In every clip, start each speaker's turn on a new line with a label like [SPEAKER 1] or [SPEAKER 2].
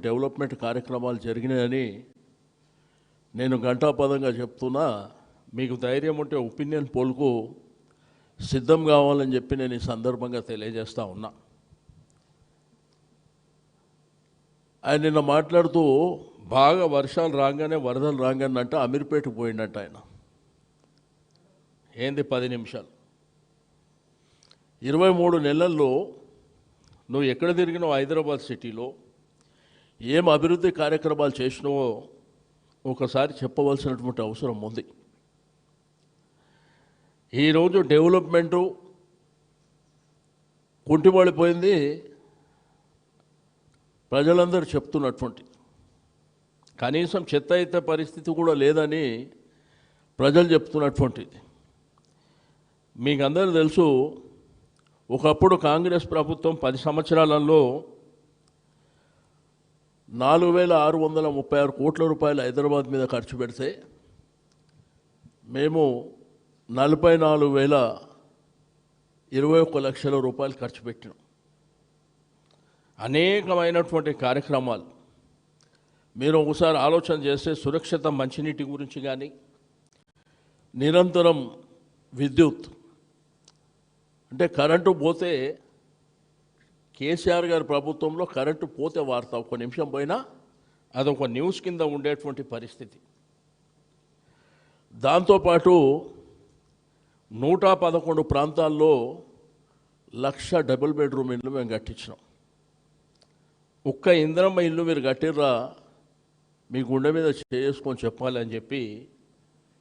[SPEAKER 1] Development కార్యక్రమాలు జరిగినాయని నేను గంటాపదంగా చెప్తున్నా. మీకు ధైర్యం ఉంటే ఒపీనియన్ పోల్కు సిద్ధం కావాలని చెప్పి నేను ఈ సందర్భంగా తెలియజేస్తూ ఉన్నా. ఆయన నిన్న మాట్లాడుతూ బాగా వర్షాలు రాగానే వరదలు రాగానే అంటే అమీర్పేటకు పోయిందంట ఆయన. ఏంది 10 నిమిషాలు 23 నెలల్లో నువ్వు ఎక్కడ తిరిగినావు? హైదరాబాద్ సిటీలో ఏం అభివృద్ధి కార్యక్రమాలు చేసినావో ఒకసారి చెప్పవలసినటువంటి అవసరం ఉంది. ఈరోజు డెవలప్మెంటు కుంటిపడిపోయింది, ప్రజలందరూ చెప్తున్నటువంటి. కనీసం చెత్త అయితే పరిస్థితి కూడా లేదని ప్రజలు చెప్తున్నటువంటిది. మీకు అందరూ తెలుసు, ఒకప్పుడు కాంగ్రెస్ ప్రభుత్వం 10 సంవత్సరాలలో 4,636 కోట్ల రూపాయలు హైదరాబాద్ మీద ఖర్చు పెడితే మేము 44,021 లక్షల రూపాయలు ఖర్చు పెట్టినాం. అనేకమైనటువంటి కార్యక్రమాలు మీరు ఒకసారి ఆలోచన చేస్తే సురక్షిత మంచినీటి గురించి కానీ, నిరంతరం విద్యుత్ అంటే కరెంటు పోతే కేసీఆర్ గారి ప్రభుత్వంలో కరెంటు పోతే వార్త ఒక్క నిమిషం పోయినా అదొక న్యూస్ కింద ఉండేటువంటి పరిస్థితి. దాంతోపాటు 111 ప్రాంతాల్లో 1,00,000 డబుల్ బెడ్రూమ్ ఇల్లు మేము కట్టించినాం. ఒక్క ఇందిరమ్మ ఇల్లు మీరు కట్టిర్రా మీ గుండె మీద చేసుకొని చెప్పాలి అని చెప్పి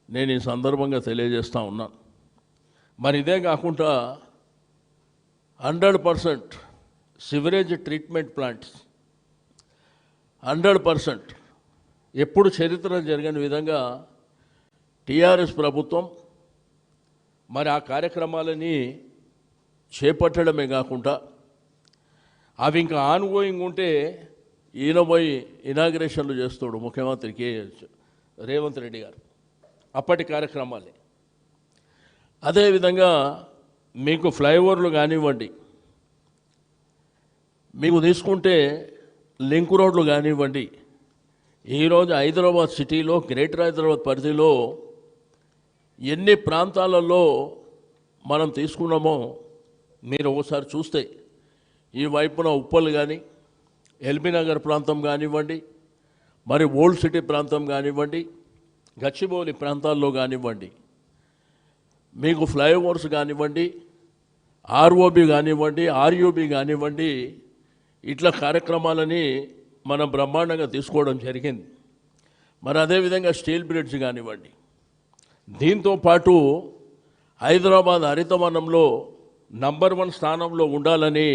[SPEAKER 1] నేను ఈ సందర్భంగా తెలియజేస్తూ ఉన్నాను. మరి ఇదే కాకుండా 100% సివరేజ్ ట్రీట్మెంట్ ప్లాంట్స్ 100% ఎప్పుడు చరిత్ర జరిగిన విధంగా టీఆర్ఎస్ ప్రభుత్వం మరి ఆ కార్యక్రమాలని చేపట్టడమే కాకుండా అవి ఇంకా ఆన్గోయింగ్ ఉంటే ఈయన పోయి ఇనాగ్రేషన్లు చేస్తాడు ముఖ్యమంత్రి రేవంత్ రెడ్డి గారు. అప్పటి కార్యక్రమాలే. అదేవిధంగా మీకు ఫ్లైఓవర్లు కానివ్వండి, మీకు తీసుకుంటే లింక్ రోడ్లు కానివ్వండి, ఈరోజు హైదరాబాద్ సిటీలో గ్రేటర్ హైదరాబాద్ పరిధిలో ఎన్ని ప్రాంతాలలో మనం తీసుకున్నామో మీరు ఒకసారి చూస్తే ఈ వైపున ఉప్పల్ కానీ, ఎల్బీ నగర్ ప్రాంతం కానివ్వండి, మరి ఓల్డ్ సిటీ ప్రాంతం కానివ్వండి, గచ్చిబౌలి ప్రాంతాల్లో కానివ్వండి, మీకు ఫ్లైఓవర్స్ కానివ్వండి, ఆర్ఓబి కానివ్వండి, ఆర్యూబి కానివ్వండి, ఇట్లా కార్యక్రమాలని మనం బ్రహ్మాండంగా తీసుకోవడం జరిగింది. మరి అదేవిధంగా స్టీల్ బ్రిడ్జ్ కానివ్వండి. దీంతోపాటు హైదరాబాద్ హరితవనంలో నంబర్ 1 స్థానంలో ఉండాలని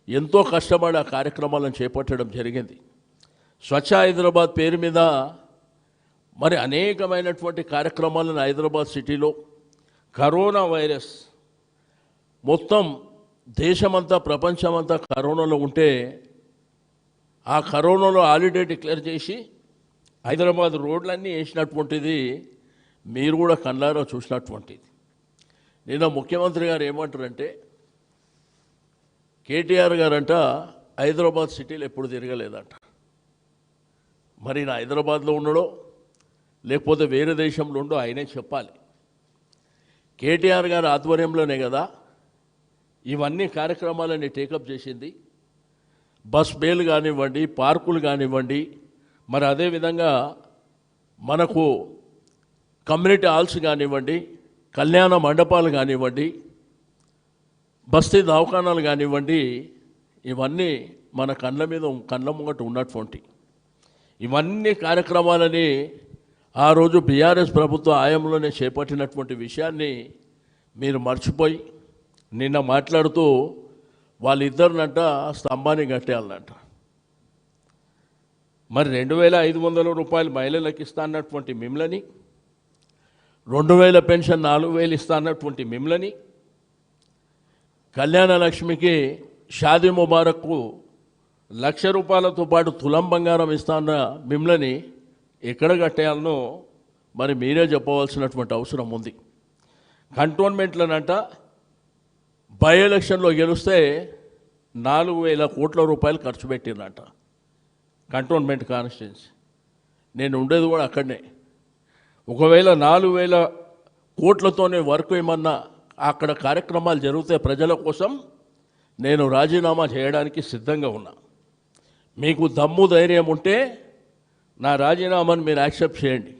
[SPEAKER 1] ఎంతో కష్టపడి ఆ కార్యక్రమాలను చేపట్టడం జరిగింది. స్వచ్ఛ హైదరాబాద్ పేరు మీద మరి అనేకమైనటువంటి కార్యక్రమాలను హైదరాబాద్ సిటీలో కరోనా వైరస్ మొత్తం దేశమంతా ప్రపంచమంతా కరోనాలో ఉంటే ఆ కరోనాలో హాలిడే డిక్లేర్ చేసి హైదరాబాద్ రోడ్లన్నీ వేసినటువంటిది మీరు కూడా కళ్ళారా చూసినటువంటిది. నిన్న ముఖ్యమంత్రి గారు ఏమంటారంటే కేటీఆర్ గారంట హైదరాబాద్ సిటీలో ఎప్పుడు తిరగలేదంట. మరి నా హైదరాబాద్లో ఉండడో లేకపోతే వేరే దేశంలో ఉండో ఆయనే చెప్పాలి. కేటీఆర్ గారి ఆధ్వర్యంలోనే కదా ఇవన్నీ కార్యక్రమాలని టేకప్ చేసింది. బస్ బేలు కానివ్వండి, పార్కులు కానివ్వండి, మరి అదేవిధంగా మనకు కమ్యూనిటీ హాల్స్ కానివ్వండి, కళ్యాణ మండపాలు కానివ్వండి, బస్తీ దవాఖానాలు కానివ్వండి, ఇవన్నీ మన కళ్ళ ముంగట ఉన్నటువంటి ఇవన్నీ కార్యక్రమాలని ఆ రోజు బీఆర్ఎస్ ప్రభుత్వ హయాంలోనే చేపట్టినటువంటి విషయాన్ని మీరు మర్చిపోయి నిన్న మాట్లాడుతూ వాళ్ళిద్దరినంట స్తంభాన్ని కట్టేయాలనంట. మరి 2,500 రూపాయలు మహిళలకు ఇస్తా అన్నటువంటి మిమ్మల్ని, 2,000 పెన్షన్ 4,000 ఇస్తా అన్నటువంటి మిమ్మల్ని, కళ్యాణ లక్ష్మికి షాదీ ముబారక్కు 1,00,000 రూపాయలతో పాటు తులం బంగారం ఇస్తాన్న మిమ్మల్ని ఎక్కడ కట్టేయాలనో మరి మీరే చెప్పవలసినటువంటి అవసరం ఉంది. కంటోన్మెంట్లనంట బై ఎలక్షన్లో గెలిస్తే 4,000 కోట్ల రూపాయలు ఖర్చు పెట్టిందంట. Cantonment constituency. నేను ఉండేది కూడా అక్కడనే. ఒకవేళ 4,000 కోట్లతోనే వర్క్ ఏమన్నా అక్కడ కార్యక్రమాలు జరిగితే ప్రజల కోసం నేను రాజీనామా చేయడానికి సిద్ధంగా ఉన్నా. మీకు దమ్ము ధైర్యం ఉంటే నా రాజీనామాను మీరు యాక్సెప్ట్ చేయండి.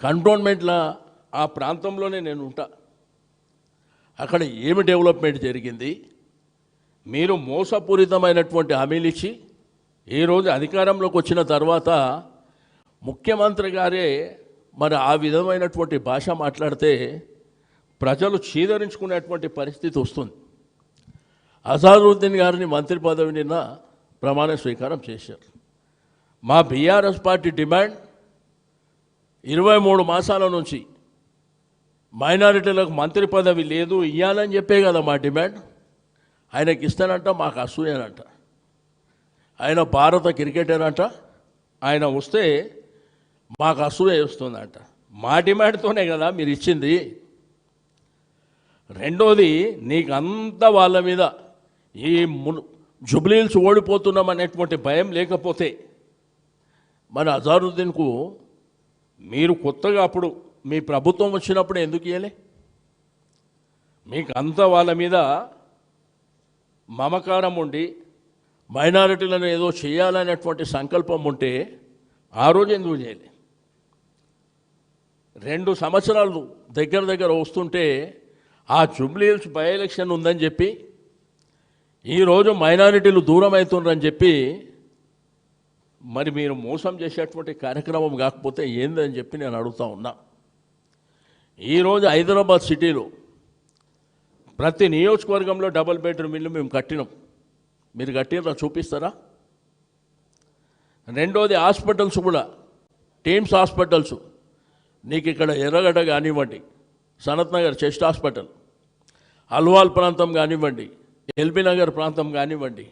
[SPEAKER 1] కంటోన్మెంట్లో ఆ ప్రాంతంలోనే నేను ఉంటా. అక్కడ ఏమి డెవలప్మెంట్ జరిగింది, మీరు మోసపూరితమైనటువంటి హామీలు ఇచ్చి ఈరోజు అధికారంలోకి వచ్చిన తర్వాత ముఖ్యమంత్రి గారే మరి ఆ విధమైనటువంటి భాష మాట్లాడితే ప్రజలు చీదరించుకునేటువంటి పరిస్థితి వస్తుంది. అజారుద్దీన్ గారిని మంత్రి పదవి నిన్న ప్రమాణ స్వీకారం చేశారు. మా బీఆర్ఎస్ పార్టీ డిమాండ్ 23 మాసాల నుంచి మైనారిటీలకు మంత్రి పదవి లేదు ఇవ్వాలని చెప్పే కదా మా డిమాండ్. ఆయనకి ఇస్తానంట, మాకు అసూయనంట. ఆయన భారత క్రికెటర్ అంట, ఆయన వస్తే మాకు అసూయ వస్తుందంట. మా డిమాండ్తోనే కదా మీరు ఇచ్చింది. రెండోది, నీకు అంత వాళ్ళ మీద ఈ జుబ్లీహిల్స్ ఓడిపోతున్నాం అనేటువంటి భయం లేకపోతే మరి అజారుద్దీన్కు మీరు కొత్తగా అప్పుడు మీ ప్రభుత్వం వచ్చినప్పుడు ఎందుకు ఇవ్వలే? మీకు అంత వాళ్ళ మీద మమకారం ఉండి మైనారిటీలను ఏదో చేయాలనేటువంటి సంకల్పం ఉంటే ఆ రోజు ఎందుకు చేయలే? 2 సంవత్సరాలు దగ్గర వస్తుంటే ఆ జుబ్లీహిల్స్ బై ఎలక్షన్ ఉందని చెప్పి ఈరోజు మైనారిటీలు దూరం అవుతుండ్రని చెప్పి మరి మీరు మోసం చేసేటువంటి కార్యక్రమం కాకపోతే ఏందని చెప్పి నేను అడుగుతా ఉన్నా. ఈరోజు హైదరాబాద్ సిటీలో ప్రతి నియోజకవర్గంలో డబుల్ బెడ్రూమ్ ఇల్లు మేము కట్టినాం. మీరు కట్టినరా చూపిస్తారా? రెండోది, హాస్పిటల్స్ కూడా టీమ్స్ హాస్పిటల్స్ నీకు ఇక్కడ ఎర్రగడ్డ కానివ్వండి, సనత్ నగర్ చెస్ట్ హాస్పిటల్, అల్వాల్ ప్రాంతం కానివ్వండి, ఎల్బీ నగర్ ప్రాంతం కానివ్వండి,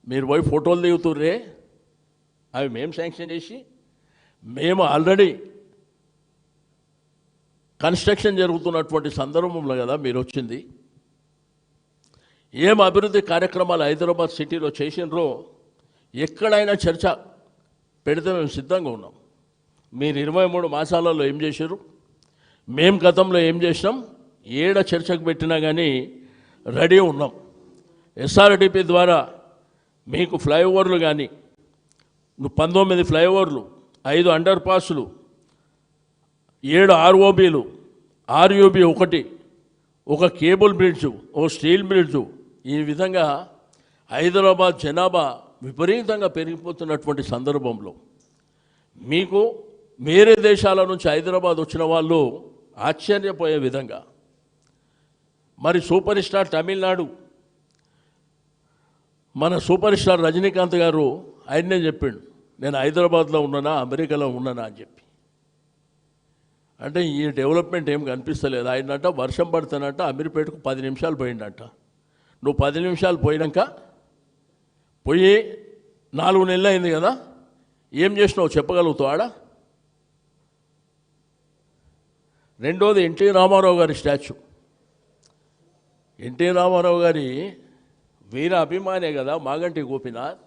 [SPEAKER 1] మీరు పోయి ఫోటోలు దిగుతుర్రే, అవి మేము శాంక్షన్ చేసి మేము ఆల్రెడీ కన్స్ట్రక్షన్ జరుగుతున్నటువంటి సందర్భంలో కదా మీరు వచ్చింది. ఏం అభివృద్ధి కార్యక్రమాలు హైదరాబాద్ సిటీలో చేసినరో ఎక్కడైనా చర్చ పెడితే మేము సిద్ధంగా ఉన్నాం. మీరు 23 మాసాలలో ఏం చేశారు, మేము గతంలో ఏం చేసినాం, ఏడ చర్చకు పెట్టినా కానీ రెడీ ఉన్నాం. ఎస్ఆర్డిపి ద్వారా మీకు ఫ్లైఓవర్లు కానీ 19 ఫ్లైఓవర్లు, 5 అండర్ పాస్లు, 7 ఆర్ఓబీలు, ఆర్యూబీ 1, ఒక కేబుల్ బ్రిడ్జు, ఒక స్టీల్ బ్రిడ్జు, ఈ విధంగా హైదరాబాద్ జనాభా విపరీతంగా పెరిగిపోతున్నటువంటి సందర్భంలో మీకు వేరే దేశాల నుంచి హైదరాబాద్ వచ్చిన వాళ్ళు ఆశ్చర్యపోయే విధంగా మరి సూపర్ స్టార్ తమిళనాడు మన సూపర్ స్టార్ రజనీకాంత్ గారు ఆయన్నే చెప్పిండు, నేను హైదరాబాద్లో ఉన్నానా అమెరికాలో ఉన్నానా అని చెప్పి. అంటే ఈ డెవలప్మెంట్ ఏం కనిపిస్తలేదు. ఆయనంట వర్షం పడుతానంట అమీర్పేటకు 10 నిమిషాలు పోయిందంట. నువ్వు 10 నిమిషాలు పోయినాక పోయి 4 నెలలు అయింది కదా, ఏం చేసినావు చెప్పగలుగుతావు ఆడ? రెండోది, ఎన్టీ రామారావు గారి స్టాచ్యూ. ఎన్టీ రామారావు గారి వీర అభిమానే కదా మాగంటి గోపీనాథ్.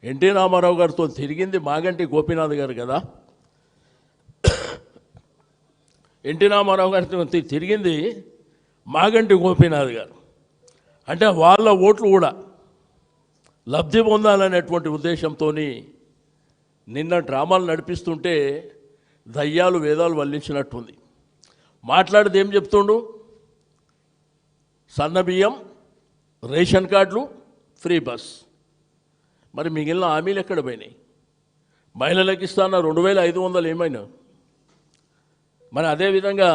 [SPEAKER 1] ఎన్టీ రామారావు గారితో తిరిగింది మాగంటి గోపీనాథ్ గారు కదా. ఎన్టీ రామారావు గారితో తిరిగింది మాగంటి గోపీనాథ్ గారు. అంటే వాళ్ళ ఓట్లు కూడా లబ్ధి పొందాలనేటువంటి ఉద్దేశంతో నిన్న డ్రామాలు నడిపిస్తుంటే దయ్యాలు వేదాలు వల్లించినట్టుంది. మాట్లాడితే ఏం చెప్తుండు, సన్నబియ్యం, రేషన్ కార్డులు, ఫ్రీ బస్. మరి మిగిలిన హామీలు ఎక్కడ పోయినాయి? మహిళలకు ఇస్తాన్న 2,500 ఏమైనా? మరి అదేవిధంగా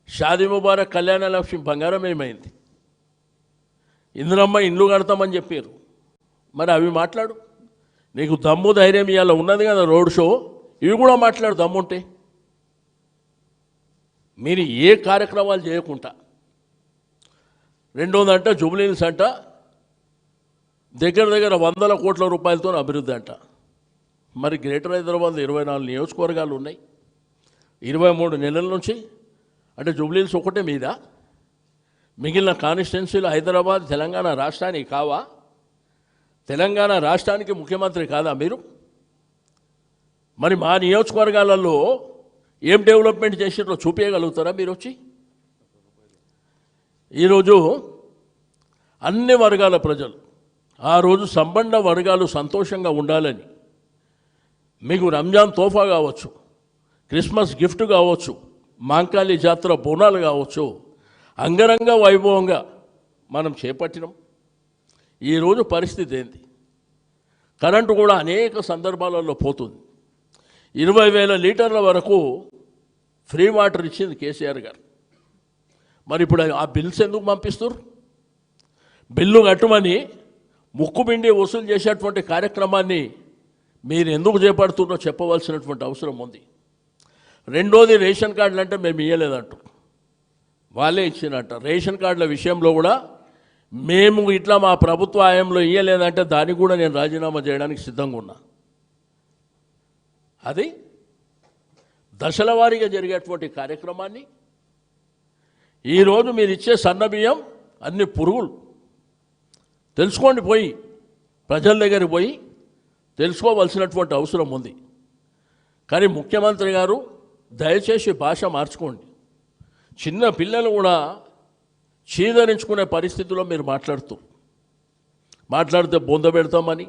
[SPEAKER 1] షాదీ ముబారక్ కళ్యాణ లక్ష్మి బంగారం ఏమైంది? ఇందిరమ్మ ఇండ్లు కడతామని చెప్పారు, మరి అవి మాట్లాడు. నీకు దమ్ము ధైర్యం ఇవాళ ఉన్నది కదా రోడ్ షో, ఇవి కూడా మాట్లాడు దమ్ముంటే. మీరు ఏ కార్యక్రమాలు చేయకుండా, రెండోదంట జూబ్లీహిల్స్ అంట దగ్గర 100 కోట్ల రూపాయలతో అభివృద్ధి అంట. మరి గ్రేటర్ హైదరాబాద్ 24 నియోజకవర్గాలు ఉన్నాయి, 23 నెలల నుంచి. అంటే జూబ్లీహిల్స్ ఒకటే మీద, మిగిలిన కాన్స్టిట్యున్సీలు హైదరాబాద్ తెలంగాణ రాష్ట్రానికి కావా? తెలంగాణ రాష్ట్రానికి ముఖ్యమంత్రి కాదా మీరు? మరి మా నియోజకవర్గాలలో ఏం డెవలప్మెంట్ చేసినో చూపించగలుగుతారా మీరు వచ్చి? ఈరోజు అన్ని వర్గాల ప్రజలు ఆ రోజు సంబంధ వర్గాలు సంతోషంగా ఉండాలని మీకు రంజాన్ తోఫా కావచ్చు, క్రిస్మస్ గిఫ్ట్ కావచ్చు, మాంకాళి జాతర బోనాలు కావచ్చు, అంగరంగ వైభవంగా మనం చేపట్టినాం. ఈరోజు పరిస్థితి ఏంది? కరెంటు కూడా అనేక సందర్భాలలో పోతుంది. 20,000 లీటర్ల వరకు ఫ్రీ వాటర్ ఇచ్చింది కేసీఆర్ గారు. మరి ఇప్పుడు ఆ బిల్స్ ఎందుకు పంపిస్తారు? బిల్లు కట్టమని ముక్కుబిండి వసూలు చేసేటువంటి కార్యక్రమాన్ని మీరు ఎందుకు చేపడుతున్నారో చెప్పవలసినటువంటి అవసరం ఉంది. రెండోది, రేషన్ కార్డులు అంటే మేము ఇవ్వలేదంట, వాళ్ళే ఇచ్చినట్ట. రేషన్ కార్డుల విషయంలో కూడా మేము ఇట్లా మా ప్రభుత్వ హయాంలో ఇవ్వలేదంటే దానికి కూడా నేను రాజీనామా చేయడానికి సిద్ధంగా ఉన్నా. అది దశల వారీగా జరిగేటువంటి కార్యక్రమాన్ని ఈరోజు మీరు ఇచ్చే సన్నబియ్యం అన్ని పురుగులు. తెలుసుకోండి, పోయి ప్రజల దగ్గరికి పోయి తెలుసుకోవాల్సినటువంటి అవసరం ఉంది. కానీ ముఖ్యమంత్రి గారు దయచేసి భాష మార్చుకోండి. చిన్న పిల్లలు కూడా చీదరించుకునే పరిస్థితిలో మీరు మాట్లాడితే బొంద పెడతామని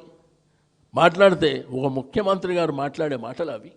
[SPEAKER 1] మాట్లాడితే ఒక ముఖ్యమంత్రి గారు మాట్లాడే మాటలు అవి.